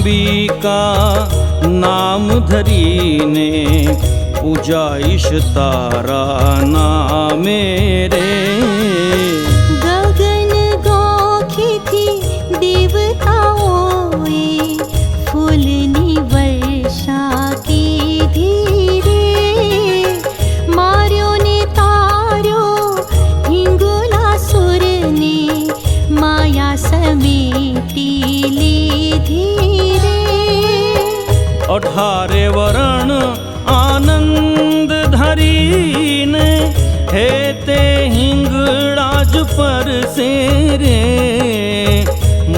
અંબિકા નામ ધરીને પૂજાઈશ તારા નામે રે. ગગન ગોખીથી દેવતાઓએ ફૂલની વર્ષા કીધી રે. માર્યો ને તાર્યો હિંગોલાસુરને માયા સમેટી લીધી રે. 18 વરણ આનંદ ધરીને હે તે હિંગળાજ પર સે રે.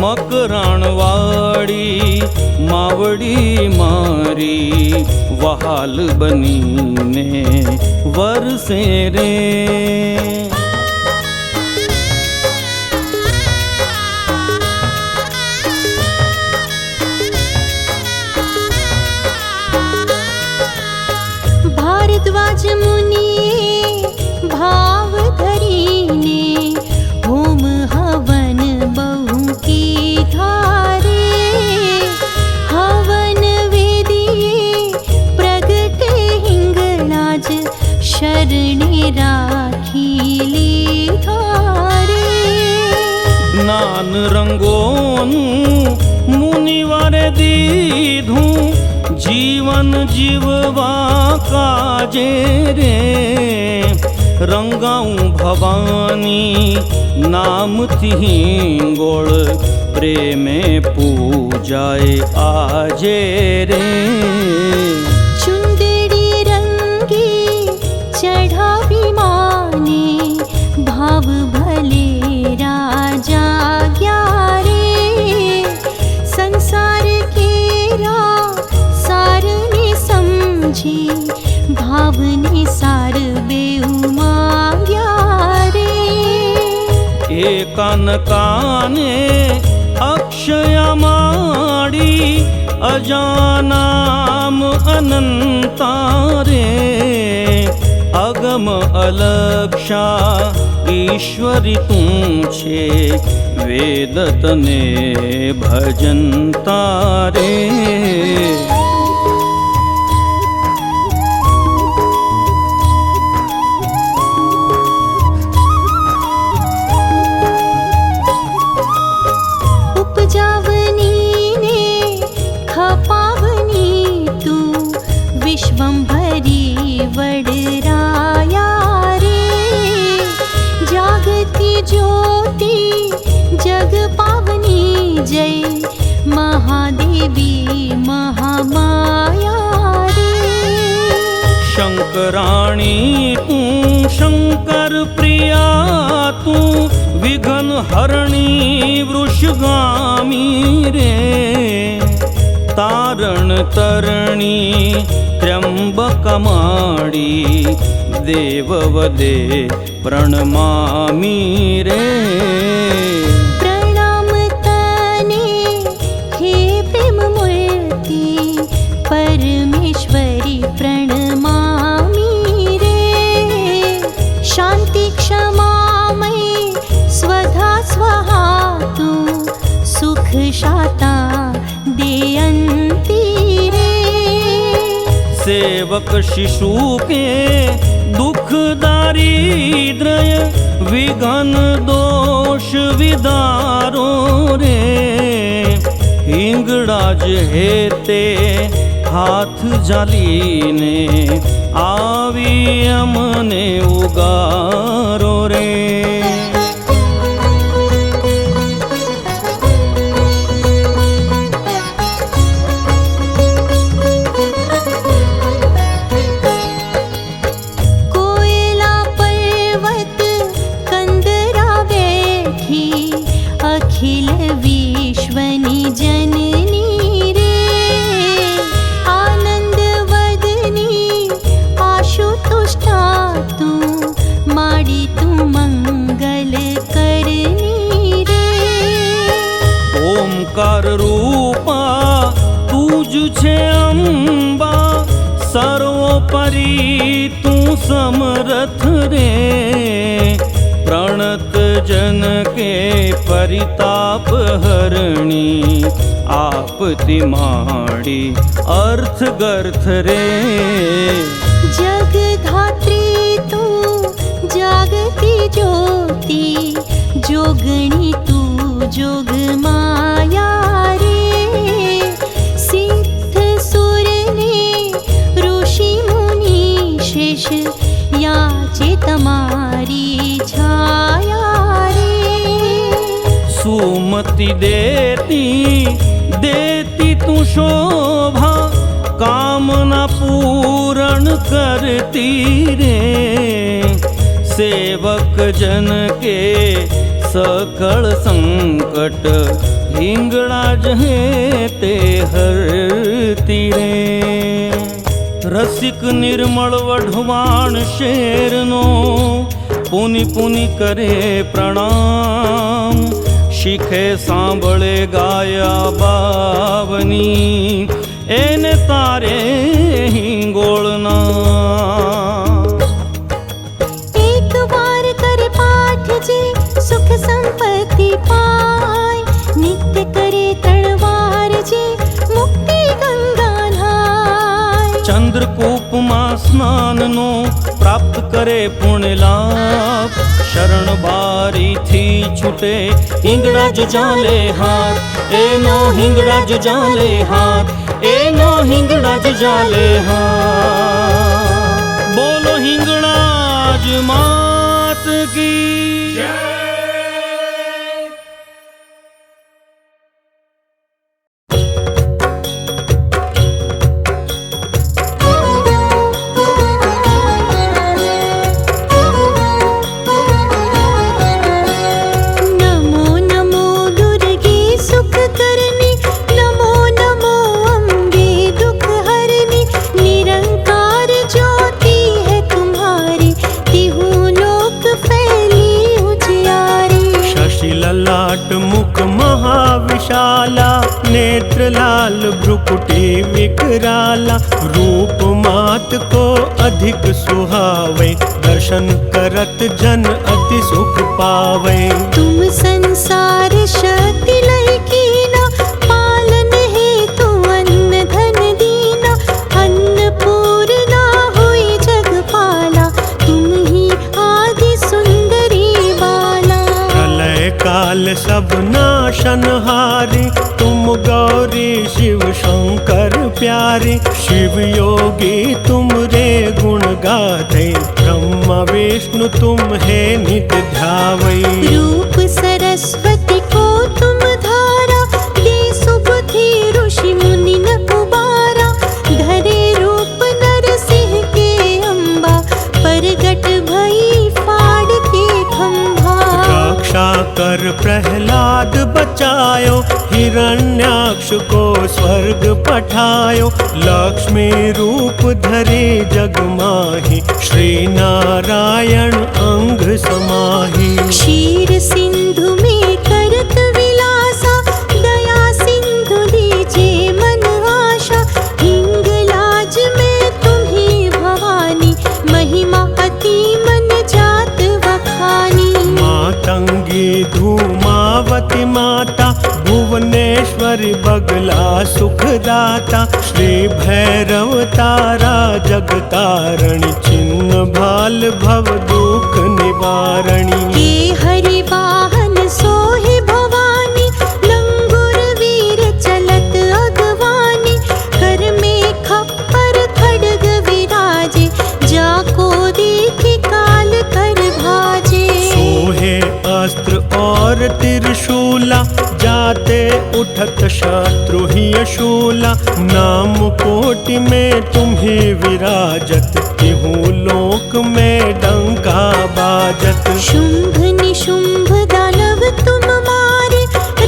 મકરાણવાળી માવડી મારી વહાલ બનીને વરસે રે. ભારદ્વાજ મુનિએ ભાવ ધરીને હોમ હવન બહુ કીધા રે. હવન વેદીએ પ્રગટે હિંગળાજ શરણે રાખી લીધા રે. જ્ઞાન રંગોનું મુનિવારે દીધું જીવન જીવવા કાજે રે. રંગાઉં ભવાની નામથી હિંગોળ પ્રેમે પૂજાય આજે રે. ચુંદડી રંગે ચઢાવી માને ભાવ ભલે રાજા ગયા રે. સંસાર કેરા સારને સમજી ભાવને સાર બેઉ માંગ્યા રે. એકાન કાને અક્ષયા માડી અજાનામ અનંતા રે. અગમ અલક્ષા ઈશ્વરી તું છે વેદ તને ભજનતા રે. ઉપજાવની ને ખપાવની તું વિશ્વંભરી વડરાયા રે. જાગતી જ્યોતિ જગ પાવની જય મહાદેવી મહામાયા રે. શંકરાણી તું શંકર પ્રિયા તું વિઘ્ન હરણી વૃષગામી રે. તારણ તરણી ત્ર્યંબકમાળી દેવ વદે પ્રણમામી રે. પ્રણામ તને હે પ્રેમ મૂર્તિ પરમેશ્વરી પ્રણમામી રે. શાંતિ ક્ષમામય સ્વધા સ્વહા તું સુખ શાતા દેયંતી રે. સેવક શિશુ કે દુઃખ દારિદ્રય વિઘ્ન દોષ વિદારો રે. હિંગળાજ હેતે હાથ જાલીને આવી અમને ઉગારો રે. કોયલા પર્વત કંદરા બેઠી અખિલ વિશ્વની જનની રે. આનંદ વદની આશુતુષ્ટા તું માડી તું મંગલ કરની રે. ઓમકાર રૂપા તું જ છે અંબા સર્વોપરી તું સમરથ રે. प्रणत जन के परिताप हरणी आपति माड़ी अर्थ गर्थ रे। जग धात्री तू जागती ज्योति जोगणी तू जोग माया रे। सिद्ध सुर ने ऋषि मुनि शेष याचे तमारी छाया रे। सुमति देती देती तू शोभा कामना पूर्ण करती रे। सेवक जन के सकल संकट हिंगड़ाज है ते हरती रे। रसिक निर्मल वढवाण शेरनो पुनि पुनि करे प्रणाम। शिखे सांभळे गाया बावनी एने तारे हिंगोळना। एक बार करे पाठ जे सुख संपत्ति पाय। नित्य करे तलवार जे मुक्ति गंगा नहाय। चंद्रकूप मां स्नान नो प्राप्त करे पुण्य लाभ। शरण बारी थी छूटे हिंगड़ा जो जाले हाथ। एनो हिंगड़ा जो जाले हाथ। एनो हिंगड़ा जो जाले हाथ। बोलो हिंगड़ाज मात की मुख महाविशाला नेत्र लाल भ्रुकुटी विकराला। रूप मात को अधिक सुहावे दर्शन करत जन अति सुख पावे। तुम संसार शक्ति लय कीना पालन हेतु अन्न धन दीना। अन्नपूर्णा हुई जगपाला तुम ही आदि सुंदरी बाला। प्रलय काल सब नाशनहारी तुम गौरी शिव शंकर प्यारी। शिव योगी तुम रे गुण गाथे ब्रह्मा विष्णु तुम है नित्य ध्यावै। रूप सरस्वती को तुम धारा दे सुबुद्धि ऋषि मुनि न कुबारा। धरे रूप नरसिंह के अम्बा परगट भई फाड़ के खंभा। रक्षा कर प्रहलाद बचायो हिरण्याक्ष को स्वर्ग पठायो। लक्ष्मी रूप धरे जग माहि श्री नारायण अंग समाहि। क्षीर सिंधु में करत विलासा दया सिंधु दीजे मन आशा। हिंगलाज में तुम्ही भवानी महिमा अति मन जात वखानी। मातंगी धूमावती माता भुवनेश्वरी बगला सुखदाता। श्री भैरव तारा जगतारणी चिन्ह भाल भव दुख निवारणी। हे हरि वाहन सोहि भवानी लंगुर वीर चलत अगवानी। कर में खप्पर खड्ग विराजे जाको देखि काल कर भाजे। सोहे अस्त्र और त्रिशूला जाते उठत शत्रु ही अशूला। नाम कोटि में तुम्ही विराजत तिहु लोक में डंका बाजत। शुंभ निशुंभ दानव तुम मारे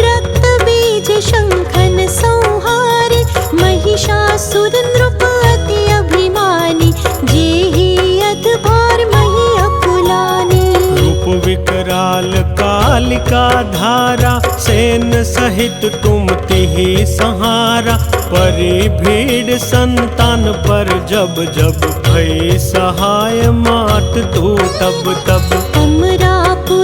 रक्त बीज शंखन संहारे। महिषासुर नृप अति अभिमानी जेहि अधभार मही अकुलानी। रूप विकराल कालिका धारा सेन सहित तुम तिहि सहारा। परि भीड़ संतान पर जब जब भई सहाय मात तू तब तब। अमरापुर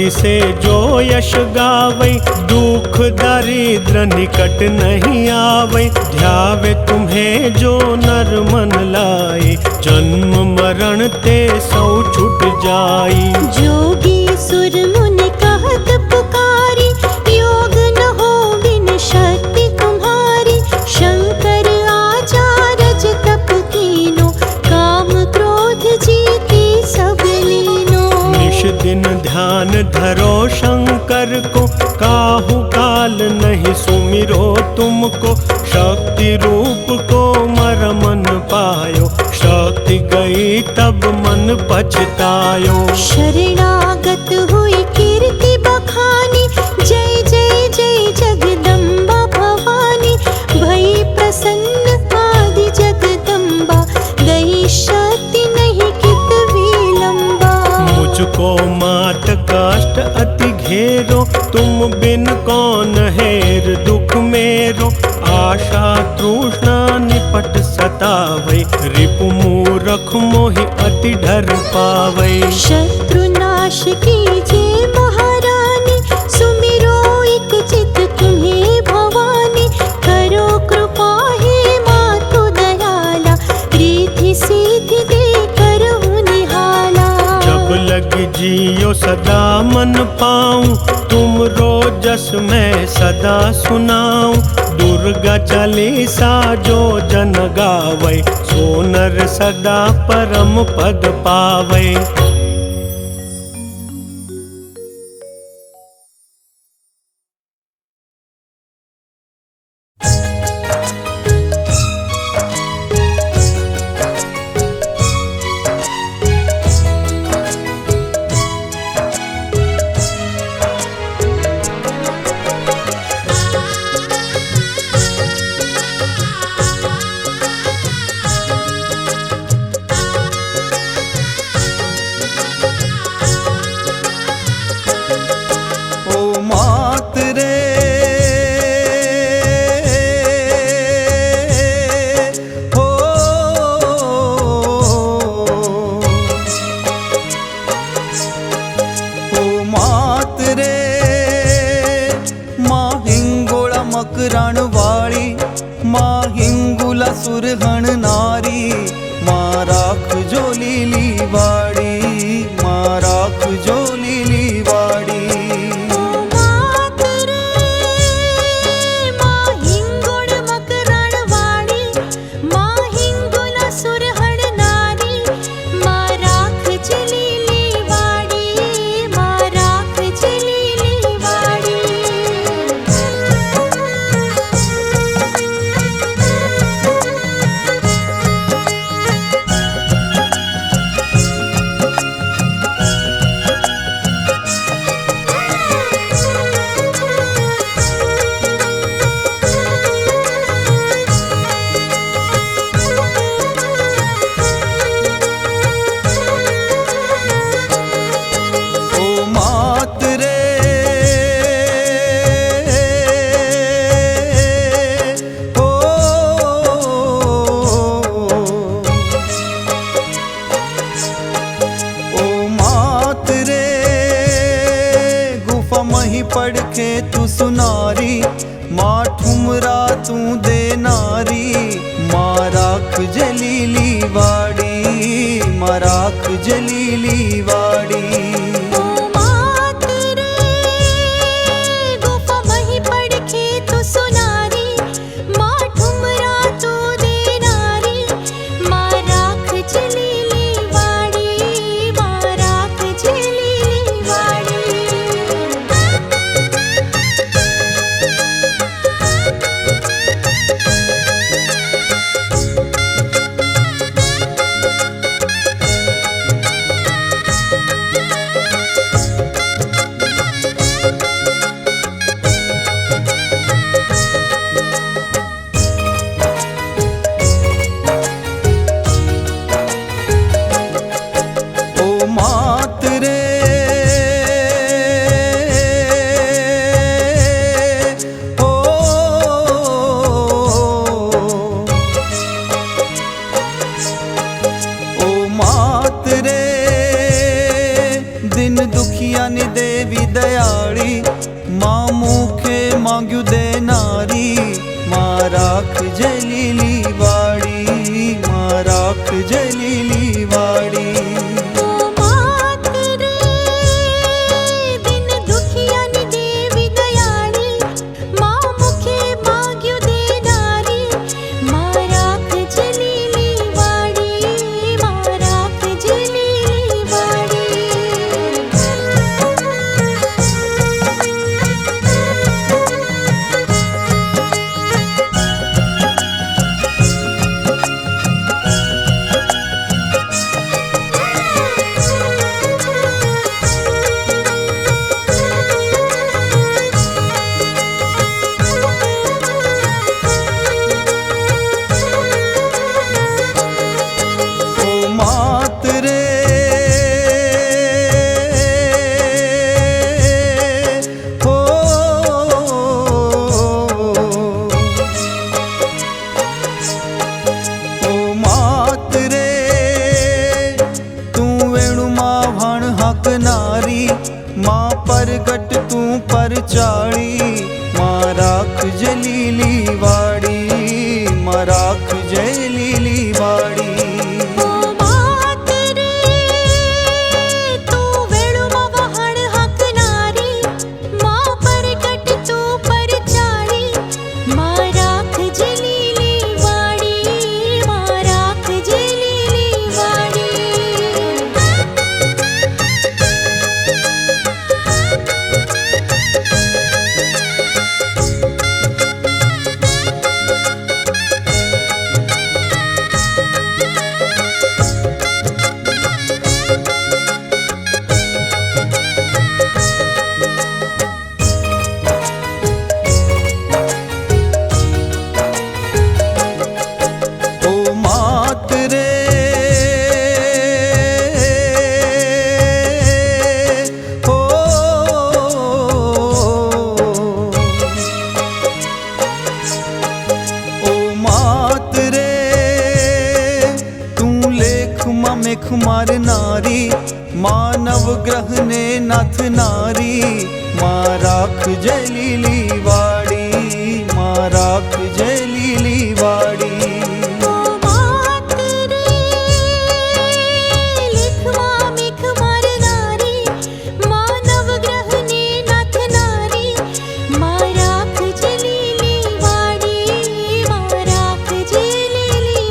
भक्ति से जो यश गावै, दुख दारिद्र निकट नहीं आवै। ध्यावे तुम्हें जो नर मन लाई, जन्म मरण ते सौ छूट जाई। जोगी सुर मुनि कहत पुकारी, योग न हो बिन शक्ति तुम्हारी। शंकर आचार्य तप कीनो, काम क्रोध जीते सब लीनो। निश दिन ध्यान धरो शंकर को, काहू काल नहीं सुमिरो तुमको। शक्ति रूप को मर मन पायो, शक्ति गई तब मन पछतायो। शरणागत हुई कीर्ति बखानी, जय जय जय जगदम्बा भवानी। भई प्रसन्न आदि जगदम्बा, गई शक्ति नहीं कित विलंबा। मुझको मात काष्ट अति घेरो, तुम बिन कौन हेर दुख मेरो। आशा तृष्णा निपट सतावै, रिपु मूरख मोहि अति डर पावै। शत्रु नाश कीजे महारानी, सुमिरो एक चित तुम्हें भवानी। करो कृपा हे मातु दयाला, रिद्धि सिद्धि दे करहु निहाला। जब लग जियो सदा मन पाऊं, तुम रोजस मैं सदा सुनाऊं। दुर्गा चालीसा जो जन गावै, सो नर सदा परम पद पावै। सुरहण नारी, माँ राख जो लीली वाड़ी, माँ राख जो लीली वाड़ी। पड़खे तू सुनारी, माँ ठुमरा तू दे नारी। माँ राख जलीली वाड़ी, माँ राख जलीली वाड़ी। રાખ જલીલી વાડી માં રાખ જલીલી વાડી ઓ માત રે દિન દુખિયાની દેવી દયાળી માં મુખે માગ્યું દેનારી માં રાખ જલીલી વાડી માં રાખ જલીલી ઓ માત રે હો ઓ માત રે તું વેણુમાં ભણ હકનારી માં પરગટ તું પરચાળી માં રાખ જલીલી વાડી માં રાખ જલીલી વાડી ઓ માત રે તું વેણુમાં વહાણ હકનારી માં પરગટ તું પરચાળી માં રાખ જલીલી વાડી માં રાખ જલીલી ઓ માત રે હો ઓ માત રે તું લેખમાં મેખ મારનારી માનવ ગ્રહને નાથનારી માં રાખ જલીલી વાડી માં રાખ જલીલી વાડી ઓ માત રે લેખમાં મેખ મારનારી માનવ ગ્રહને નાથનારી માં રાખ જલીલી વાડી માં રાખ જલીલી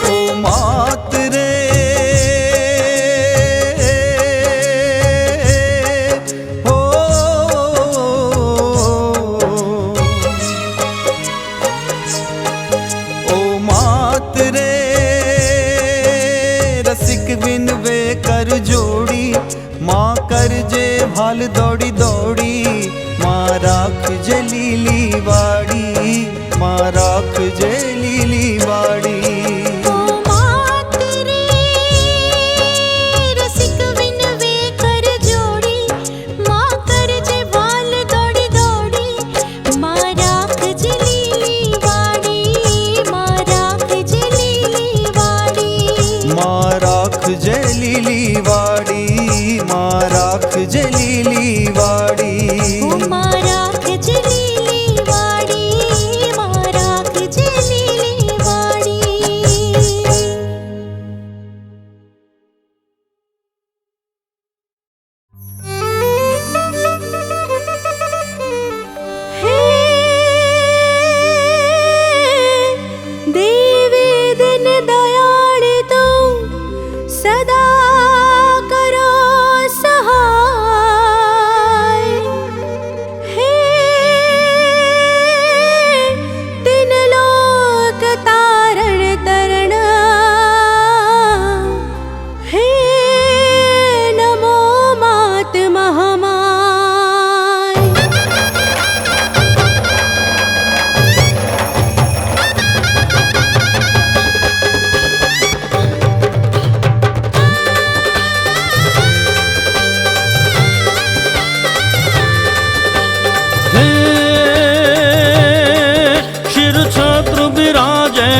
ઓ માત રે હો ઓ માત રે રસિક વિનવે કર જોડી માં કરજે ભાલ દોડી દોડી માં રાખ જલીલી વાડી માં રાખ જલીલી વાડી ઓ માત રે રસિક વિનવે કર જોડી માં કરજે ભાલ દોડી દોડી માં રાખ જલીલી વાડી માં રાખ જલીલી વાડી માં રાખ જલીલી વાડી માં રાખ જલીલી વાડી ઓ માં રાખ જલીલી વાડી માં રાખ જલીલી વાડી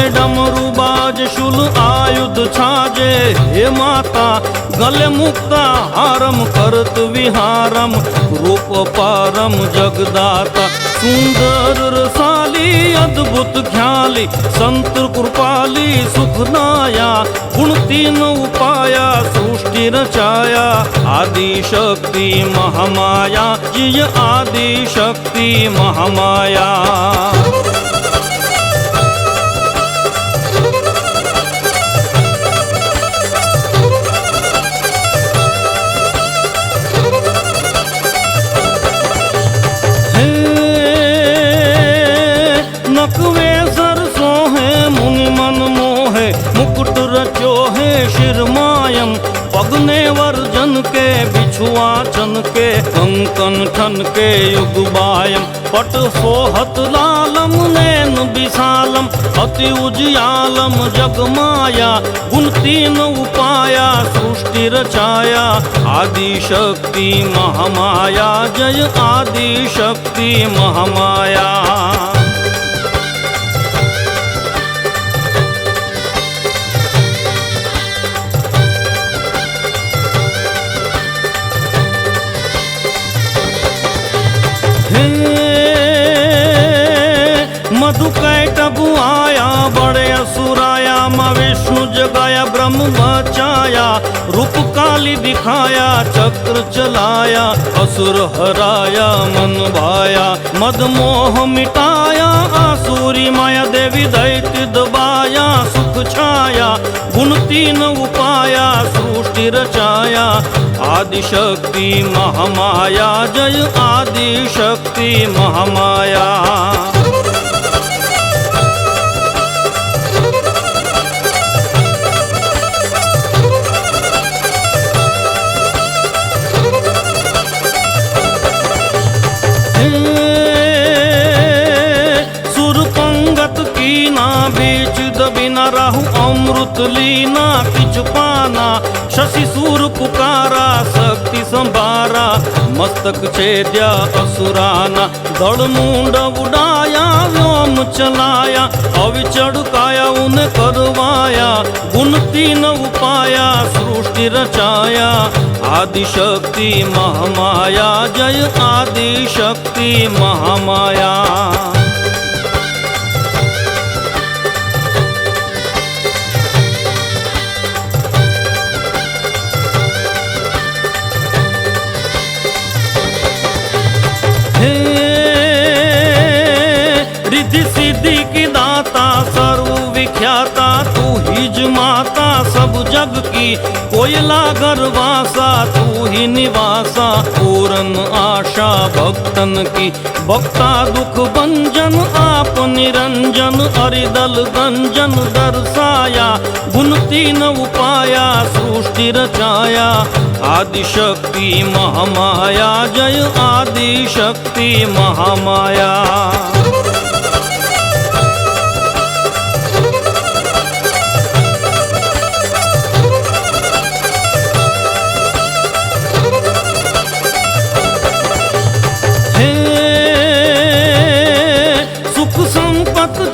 डमरू बाज शूल आयुध छाजे, हे माता गले मुक्ता हारम करत विहारम, रूप पारम जगदाता सुंदर रसाली अद्भुत ख्याली, संत कृपाली सुखनाया, गुण तीन उपाया सृष्टि रचाया, आदि शक्ति महामाया, जिय आदि शक्ति महामाया। नकवे सरसों है मुनि मन मोहे, मुकुट रचो है शिर मायम, पगने वर्जन के बिछुआ चन के, कंकन ठन के युग बायम, पट सोहत लालम नैन विशालम, अति उजियालम जग माया, गुण तीन उपाया सृष्टि रचाया, आदि शक्ति महामाया, जय आदि शक्ति महामाया। मधु कैटभ आया बड़े असुराया, माँ विष्णु जगाया ब्रह्म बचाया, रूप काली दिखाया चक्र चलाया, असुर हराया मन भाया, मद मोह मिटाया आसुरी माया, देवी दैत्य दबाया सुख छाया, गुण तीन उपाया सृष्टि रचाया, आदि शक्ति महामाया, जय आदि शक्ति महामाया। बीच दबिना राहु अमृत लीना, किच पाना शशि सूर पुकारा, शक्ति संभारा मस्तक छेद्या असुराना, धड़ मुंड उड़ाया व्योम चलाया, अविचड़ काया उन्हें करवाया, गुण तीन उपाया सृष्टि रचाया, आदि शक्ति महामाया, जय आदि शक्ति महामाया। रिद्धि सिद्धि की दाता सर्व विख्याता, तू हिज माता सब जग की, कोयला गर्वासा तू ही निवासा, पूर्ण आशा भक्तन की, भक्ता दुख भंजन आप निरंजन, हरिदल गंजन दर्शाया, गुण तीन उपाया सृष्टि रचाया, आदि शक्ति महामाया, जय आदि शक्ति महामाया।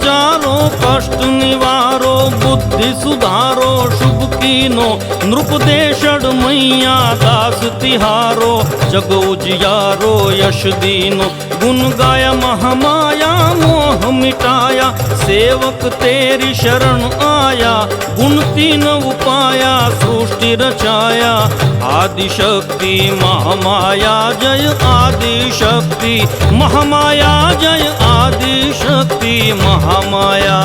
चारों कष्ट निवारो, बुद्धि सुधारो, शुभ कीनो, नृप देशड़ मैया दास तिहारो, जग उजियारो यश दीनो, गुण गाया महामाया मोह मिटाया, सेवक तेरी शरण आया, गुण तीन उपाया सृष्टि रचाया, आदि शक्ति महामाया, जय आदि शक्ति महामाया, जय आदि शक्ति महामाया।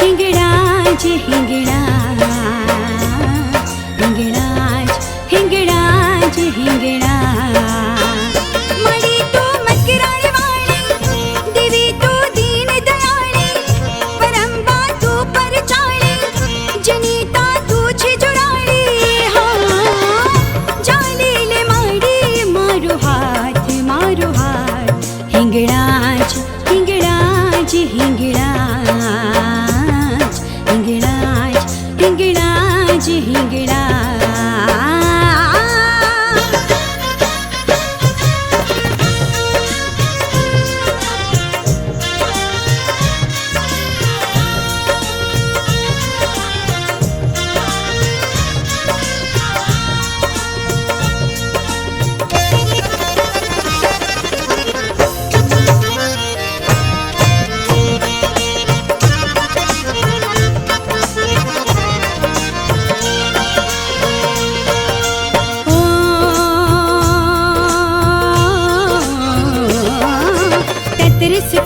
हिंगड़ाज हिंगड़ाज हिंगड़ाज हिंगड़ाज हिंगड़ा मड़ी तो मकराण वाली देवी तो दीन दयाली परंबा तू पर चाली जनीता तू छे जुराली हाँ जाली ले माड़ी मारो हाथ हिंगड़ाज हिंगड़ाज हिंगड़ाज हिंगड़ाज हिंगड़ाज हिंगड़ा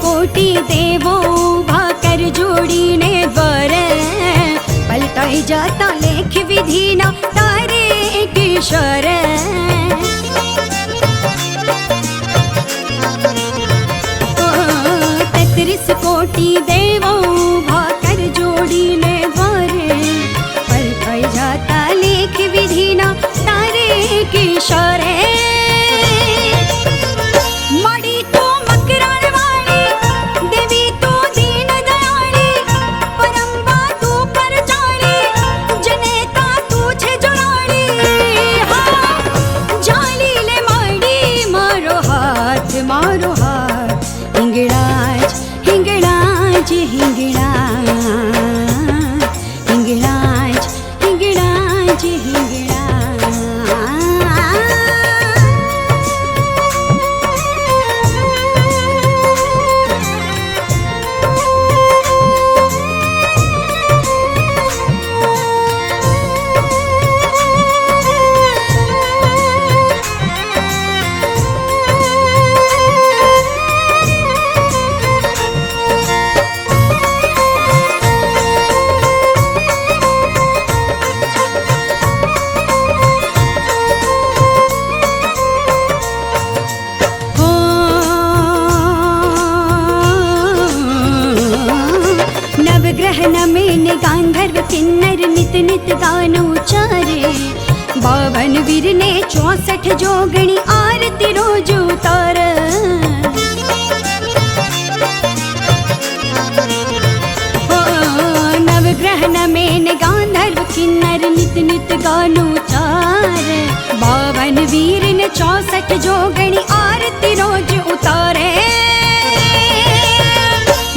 कोटि देवो भाकर जोड़ी ने द्वार पलटाई जाता लेख विधि न तारे किशोर 33 कोटि देवो भाकर जोड़ी ने द्वार पलटाई जाता लेख विधि न तारे किशोर मारो हाथ हिंगड़ाज हिंगड़ाज हिंगड़ाज हिंगड़ाज हिंगड़ाज हिंगड़ा गांधर्व किन्नर नित नित गान उचारे 52 वीर ने 64 जोगणी आरती रोज उतार नवग्रह नमेन गांधर्व किन्नर नित नित गान उचारे 52 वीर ने 64 जोगणी आरती रोज उतारे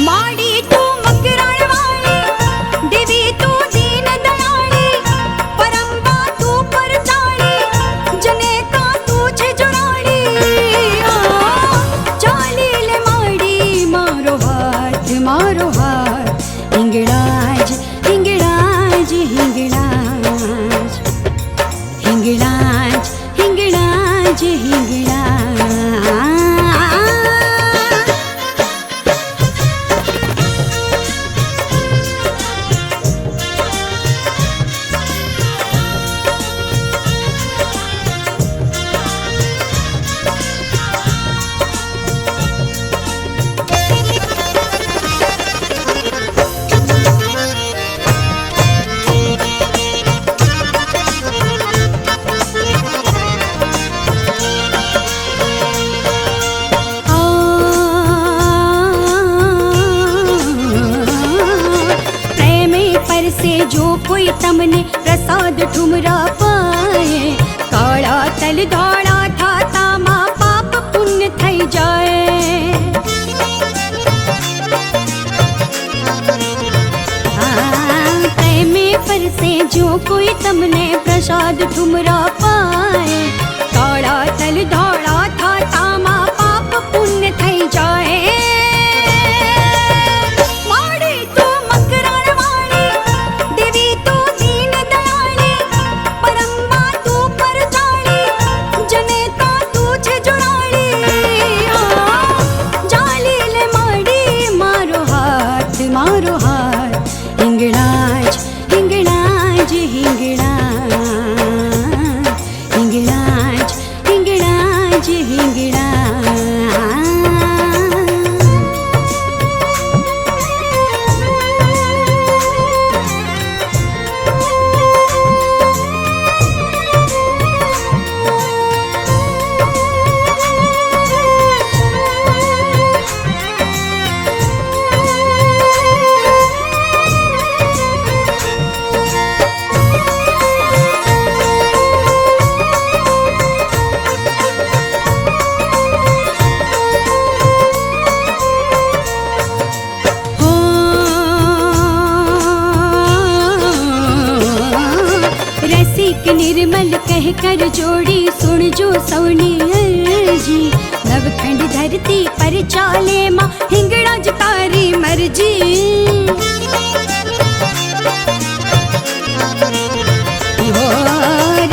माड़ी तू मकराण वाली देवी तू दीन दयाली परंबा तू पर चाली जनेता तू छे जुराली चाली ले माड़ी मारो हाथ हिंगड़ाज हिंगड़ाज हिंगड़ाज हिंगड़ाज हिंगड़ाज हिंगड़ा से जो कोई तमने प्रसाद ठुमरा पाए काला तल दौड़ा था तामा पाप पुण्य थई जाए में पर से जो कोई तमने प्रसाद ठुमरा पाए काला तल दौड़ा था तामा पाप पुण्य थई जाए मारो हाथ रसिक निर्मल कह कर जोड़ी सुन जो सौनी अर्जी। नवखंड धरती पर चाले माँ हिंगड़ा ज तारी मर्जी। हो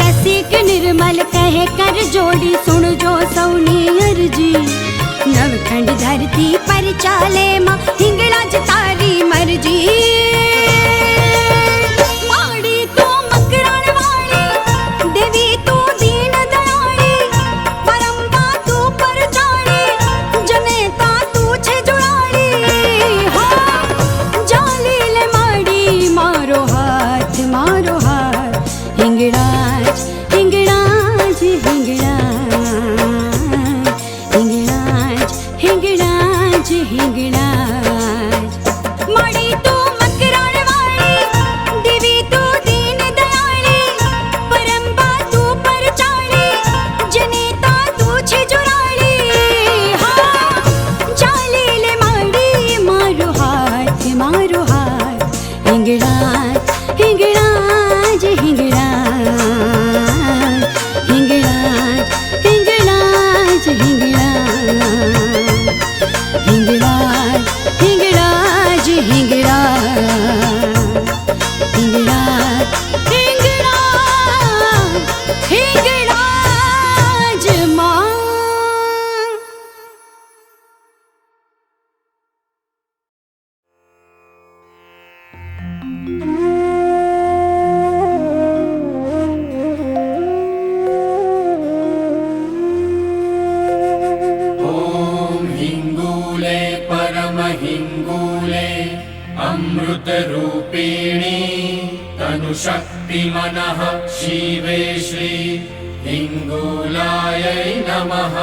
रसिक निर्मल कह कर जोड़ी सुन जो सौनी अर्जी। नवखंड धरती पर चाले माँ हिंगड़ा ज तारी मर्जी। माड़ी तू मकराण वाली देवी तू दीन दयाली। परम्बा तू पर चाली जनेता तू छे जुड़ाली। हो जाली ले माड़ी मारो हाथ हिंगड़ाज हिंगड़ाज हिंगड़ाज हिंगड़ाज हिंगड़ाज हिंगड़ाज। माड़ी तू मकराण वाली देवी तू दीन दयाली। परम्बा तू पर चाली जनेता तू छे जुड़ाली। हाँ जाली ले माड़ी मारो हाथ हिंगड़ाज हिंगड़ाज हिंगड़ाज हिंगड़ाज हिंगड़ाज हिंगड़ाज हिंगड़ाज हिंगड़ाज हिंगड़ाज हिंगड़ाज हिंगड़ाज माँ। हिंगूले परमहिंगूले अमृतरूपिणी तनुशक्ति मनः शिवे श्री हिंगूलायै नमः।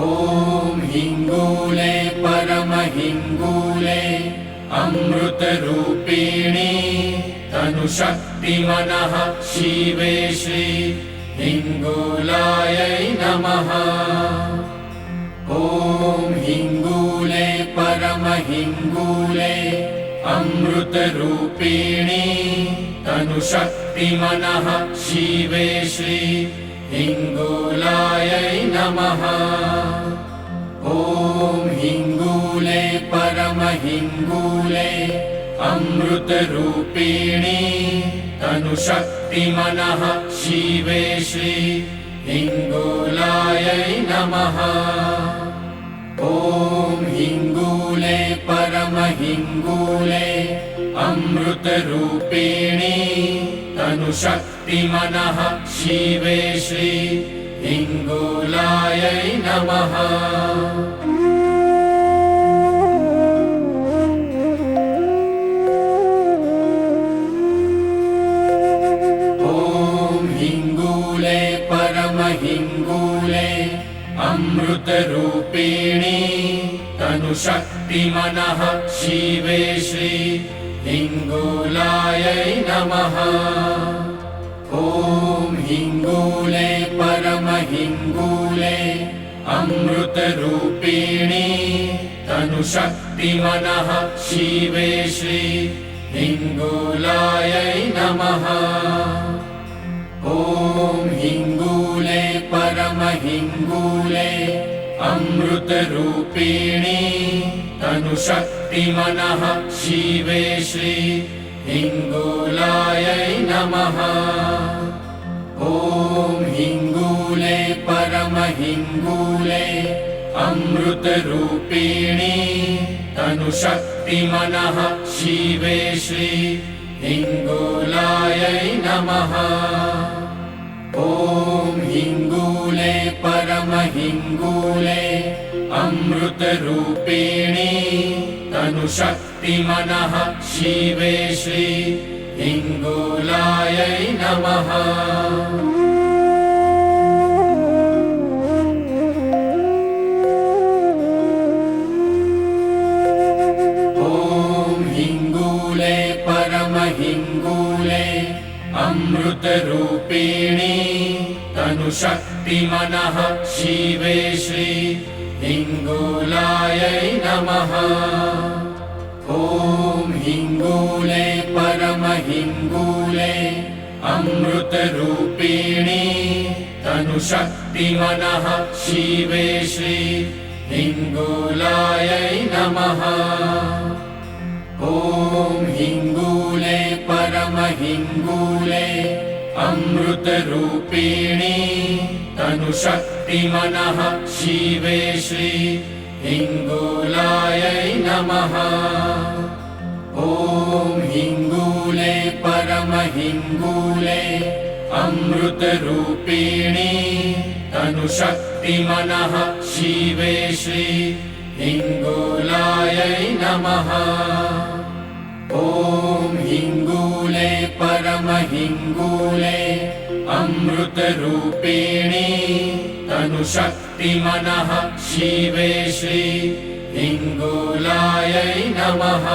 ॐ हिंगूले परमहिंगूले अमृतरूपिणी तनुशक्ति मनः शिवे श्री हिंगूलायै नमः। ॐ हिंगूले परमहिंगूले अमृतरूपिणी तनुशक्ति मनः शिवे श्री हिंगूलायै नमः। ॐ हिंगूले परमहिंगूले अमृतरूपिणी तनुशक्ति मनः शिवे श्री हिंगूलायै नमः। ॐ हिंगूले परमहिंगूले अमृतरूपिणी तनुशक्ति मनः शिवे श्री हिंगूलायै नमः। परमहिंगूले अमृतरूपिणी तनुशक्ति मनः शिवे श्री हिंगूलायै नमः। ॐ हिंगूले परमहिंगूले अमृतरूपिणी तनुशक्ति मनः शिवे श्री हिंगूलायै नमः। ॐ हिंगूले परमहिंगूले अमृतरूपिणी तनुशक्ति मनः शिवे श्री हिंगूलायै नमः। ॐ हिंगूले परमहिंगूले अमृतरूपिणी तनुशक्ति मनः शिवे श्री हिंगूलायै नमः। ॐ हिंगूले परमहिंगूले अमृतरूपिणी तनुशक्ति मनः शिवे श्री हिंगूलायै नमः। ॐ हिंगूले परमहिंगूले अमृतरूपिणी तनुशक्ति मनः शिवे श्री हिंगूलायै नमः। ॐ हिंगूले परमहिंगूले अमृतरूपिणी तनुशक्तिमनः शिवे श्री हिङ्गूलायै नमः। ॐ हिङ्गूले परमहिङ्गूले अमृतरूपिणी तनुशक्तिमनः शिवे श्री हिङ्गूलायै नमः। ॐ हिङ्गूले परमहिङ्गूले अमृतरूपिणी तनुशक्तिमनः शिवे श्री हिङ्गूलायै नमः। ॐ हिङ्गूले परमहिङ्गूले अमृतरूपिणी तनुशक्तिमनः शिवे श्री हिङ्गूलायै नमः।